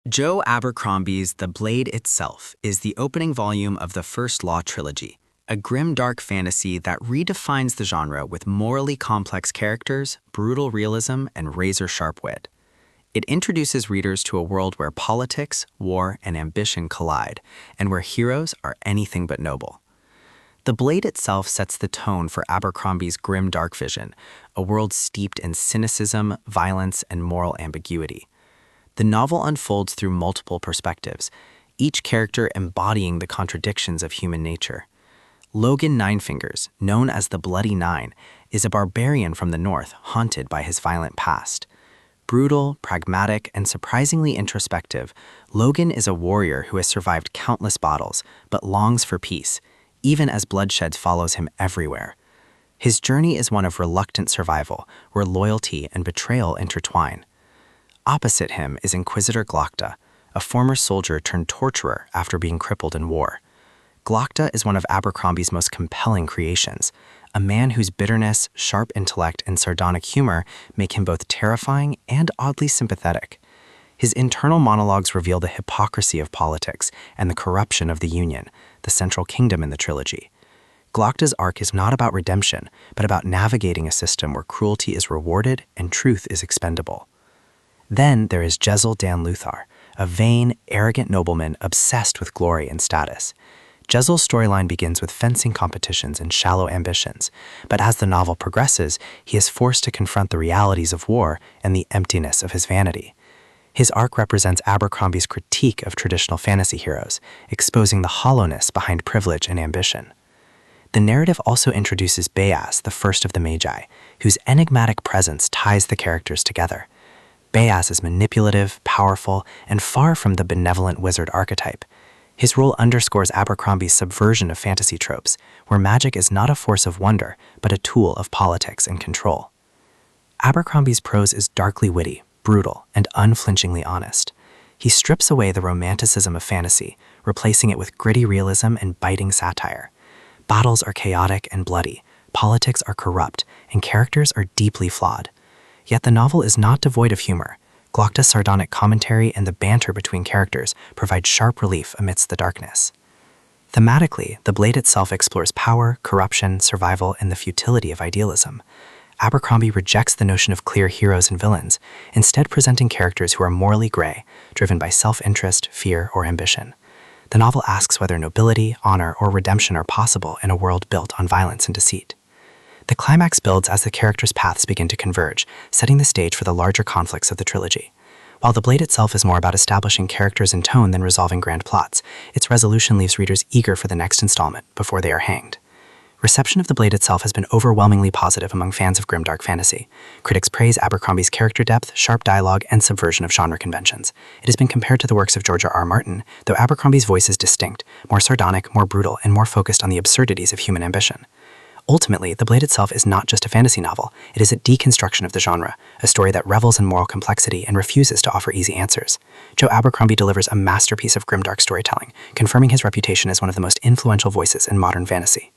Joe Abercrombie's The Blade Itself is the opening volume of the First Law Trilogy, a grimdark fantasy that redefines the genre with morally complex characters, brutal realism, and razor-sharp wit. It introduces readers to a world where politics, war, and ambition collide, and where heroes are anything but noble. The Blade itself sets the tone for Abercrombie's grimdark vision, a world steeped in cynicism, violence, and moral ambiguity. The novel unfolds through multiple perspectives, each character embodying the contradictions of human nature. Logen Ninefingers, known as the Bloody Nine, is a barbarian from the north haunted by his violent past. Brutal, pragmatic, and surprisingly introspective, Logen is a warrior who has survived countless battles but longs for peace, even as bloodshed follows him everywhere. His journey is one of reluctant survival, where loyalty and betrayal intertwine. Opposite him is Inquisitor Glokta, a former soldier turned torturer after being crippled in war. Glokta is one of Abercrombie's most compelling creations, a man whose bitterness, sharp intellect, and sardonic humor make him both terrifying and oddly sympathetic. His internal monologues reveal the hypocrisy of politics and the corruption of the Union, the central kingdom in the trilogy. Glokta's arc is not about redemption, but about navigating a system where cruelty is rewarded and truth is expendable. Then there is Jezal Luthar, a vain, arrogant nobleman obsessed with glory and status. Jezal's storyline begins with fencing competitions and shallow ambitions, but as the novel progresses, he is forced to confront the realities of war and the emptiness of his vanity. His arc represents Abercrombie's critique of traditional fantasy heroes, exposing the hollowness behind privilege and ambition. The narrative also introduces Beas, the first of the Magi, whose enigmatic presence ties the characters together. Beas is manipulative, powerful, and far from the benevolent wizard archetype. His role underscores Abercrombie's subversion of fantasy tropes, where magic is not a force of wonder, but a tool of politics and control. Abercrombie's prose is darkly witty, brutal, and unflinchingly honest. He strips away the romanticism of fantasy, replacing it with gritty realism and biting satire. Battles are chaotic and bloody, politics are corrupt, and characters are deeply flawed. Yet the novel is not devoid of humor. Glokta's sardonic commentary and the banter between characters provide sharp relief amidst the darkness. Thematically, The Blade itself explores power, corruption, survival, and the futility of idealism. Abercrombie rejects the notion of clear heroes and villains, instead presenting characters who are morally gray, driven by self-interest, fear, or ambition. The novel asks whether nobility, honor, or redemption are possible in a world built on violence and deceit. The climax builds as the characters' paths begin to converge, setting the stage for the larger conflicts of the trilogy. While The Blade itself is more about establishing characters and tone than resolving grand plots, its resolution leaves readers eager for the next installment before they are hanged. Reception of The Blade itself has been overwhelmingly positive among fans of grimdark fantasy. Critics praise Abercrombie's character depth, sharp dialogue, and subversion of genre conventions. It has been compared to the works of George R.R. Martin, though Abercrombie's voice is distinct, more sardonic, more brutal, and more focused on the absurdities of human ambition. Ultimately, The Blade itself is not just a fantasy novel, it is a deconstruction of the genre, a story that revels in moral complexity and refuses to offer easy answers. Joe Abercrombie delivers a masterpiece of grimdark storytelling, confirming his reputation as one of the most influential voices in modern fantasy.